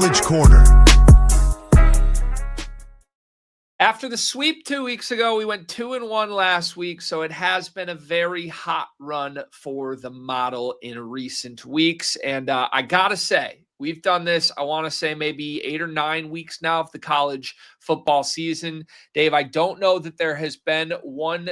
College Corner. After the sweep 2 weeks ago, we went 2-1 last week, so it has been a very hot run for the model in recent weeks. And I got to say, we've done this, I want to say maybe 8 or 9 weeks now of the college football season. Dave, I don't know that there has been one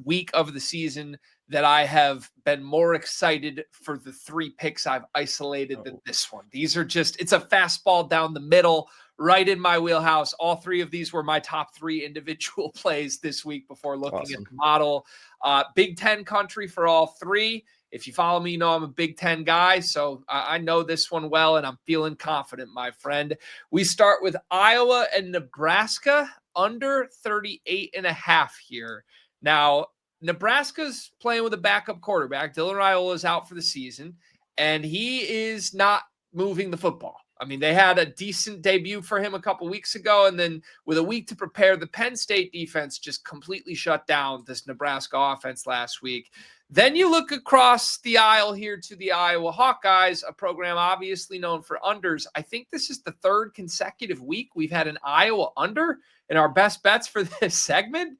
week of the season that I have been more excited for the 3 picks I've isolated than this one. These are just, it's a fastball down the middle, right in my wheelhouse. All 3 of these were my top 3 individual plays this week before looking at the model. Big Ten country for all 3. If you follow me, you know I'm a Big Ten guy, so I know this one well, and I'm feeling confident, my friend. We start with Iowa and Nebraska, under 38.5 here. Now, Nebraska's playing with a backup quarterback. Dylan Raiola is out for the season, and he is not moving the football. I mean, they had a decent debut for him a couple weeks ago, and then with a week to prepare, the Penn State defense just completely shut down this Nebraska offense last week. Then you look across the aisle here to the Iowa Hawkeyes, a program obviously known for unders. I think this is the 3rd consecutive week we've had an Iowa under in our best bets for this segment.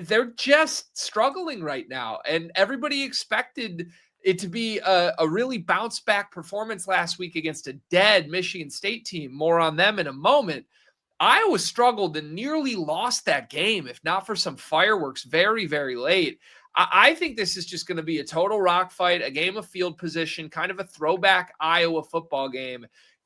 They're just struggling right now, and everybody expected it to be a really bounce back performance last week against a dead Michigan State team. More on them in a moment. Iowa struggled and nearly lost that game, if not for some fireworks very, very late. I think this is just going to be a total rock fight, a game of field position, kind of a throwback Iowa football game.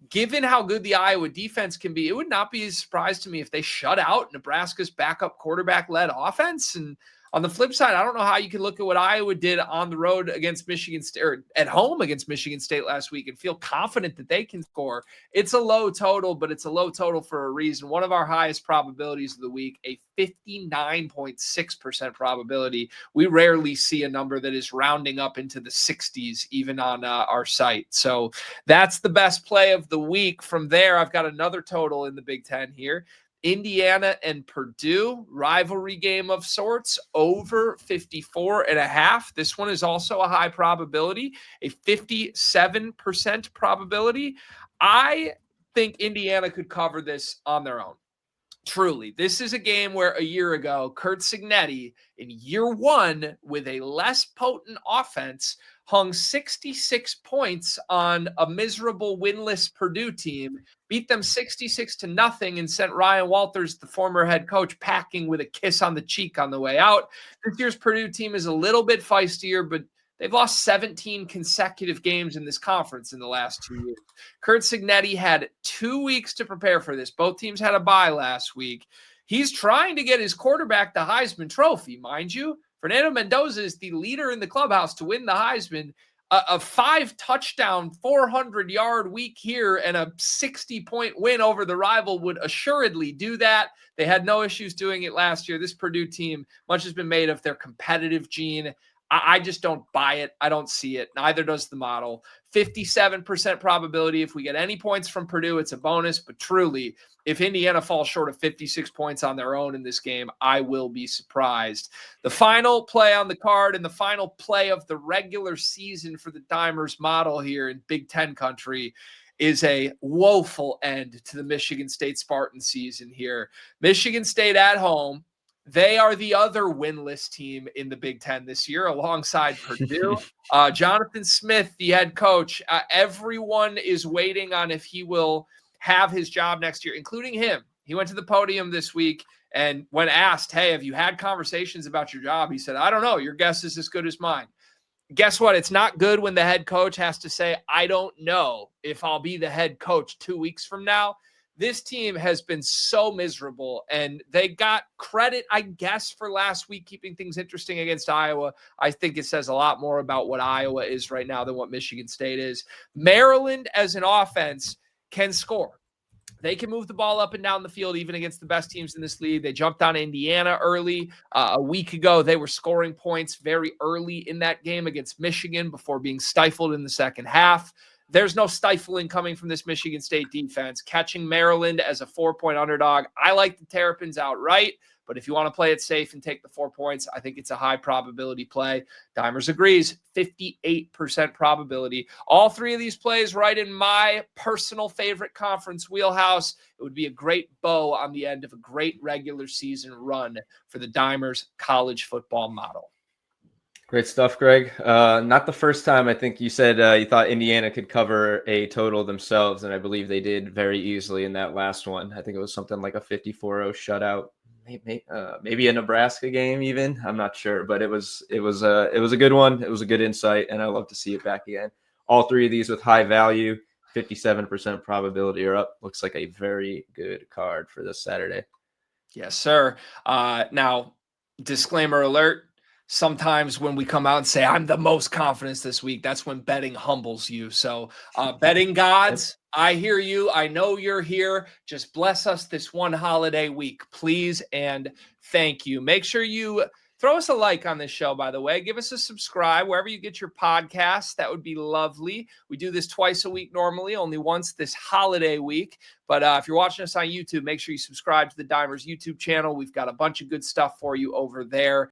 Given how good the Iowa defense can be, it would not be a surprise to me if they shut out Nebraska's backup quarterback-led offense. And on the flip side, I don't know how you can look at what Iowa did on the road against Michigan State, or at home against Michigan State last week, and feel confident that they can score. It's a low total, but it's a low total for a reason. One of our highest probabilities of the week, a 59.6% probability. We rarely see a number that is rounding up into the 60s, even on our site. So that's the best play of the week. From there, I've got another total in the Big Ten here. Indiana and Purdue, rivalry game of sorts, over 54.5. This one is also a high probability, a 57% probability. I think Indiana could cover this on their own. Truly, this is a game where a year ago, Curt Cignetti, in year 1 with a less potent offense, hung 66 points on a miserable winless Purdue team, beat them 66-0, and sent Ryan Walters, the former head coach, packing with a kiss on the cheek on the way out. This year's Purdue team is a little bit feistier, but they've lost 17 consecutive games in this conference in the last 2 years. Curt Cignetti had 2 weeks to prepare for this. Both teams had a bye last week. He's trying to get his quarterback the Heisman Trophy, mind you. Fernando Mendoza is the leader in the clubhouse to win the Heisman. A 5-touchdown, 400-yard week here and a 60-point win over the rival would assuredly do that. They had no issues doing it last year. This Purdue team, much has been made of their competitive gene. I just don't buy it. I don't see it. Neither does the model. 57% probability. If we get any points from Purdue, it's a bonus. But truly, if Indiana falls short of 56 points on their own in this game, I will be surprised. The final play on the card and the final play of the regular season for the Dimers model here in Big Ten country is a woeful end to the Michigan State Spartan season here. Michigan State at home. They are the other winless team in the Big Ten this year alongside Purdue. Jonathan Smith, the head coach, everyone is waiting on if he will have his job next year, including him. He went to the podium this week, and when asked, hey, have you had conversations about your job? He said, I don't know. Your guess is as good as mine. Guess what? It's not good when the head coach has to say, I don't know if I'll be the head coach 2 weeks from now. This team has been so miserable, and they got credit, I guess, for last week keeping things interesting against Iowa. I think it says a lot more about what Iowa is right now than what Michigan State is. Maryland, as an offense, can score. They can move the ball up and down the field, even against the best teams in this league. They jumped on Indiana early. A week ago, they were scoring points very early in that game against Michigan before being stifled in the second half. There's no stifling coming from this Michigan State defense. Catching Maryland as a 4-point underdog. I like the Terrapins outright, But if you want to play it safe and take the 4 points, I think it's a high probability play. Dimers agrees, 58% probability. All three of these plays right in my personal favorite conference wheelhouse. It would be a great bow on the end of a great regular season run for the Dimers college football model. Great stuff, Greg. Not the first time. I think you said you thought Indiana could cover a total themselves, and I believe they did very easily in that last one. I think it was something like a 54-0 shutout, maybe a Nebraska game even. I'm not sure, but it was a good one. It was a good insight, and I love to see it back again. All three of these with high value, 57% probability or up. Looks like a very good card for this Saturday. Yes, sir. Now, disclaimer alert. Sometimes when we come out and say, I'm the most confident this week, that's when betting humbles you. So betting gods, I hear you. I know you're here. Just bless us this one holiday week, please. And thank you. Make sure you throw us a like on this show, by the way. Give us a subscribe wherever you get your podcasts. That would be lovely. We do this twice a week normally, only once this holiday week. But if you're watching us on YouTube, make sure you subscribe to the Dimers YouTube channel. We've got a bunch of good stuff for you over there.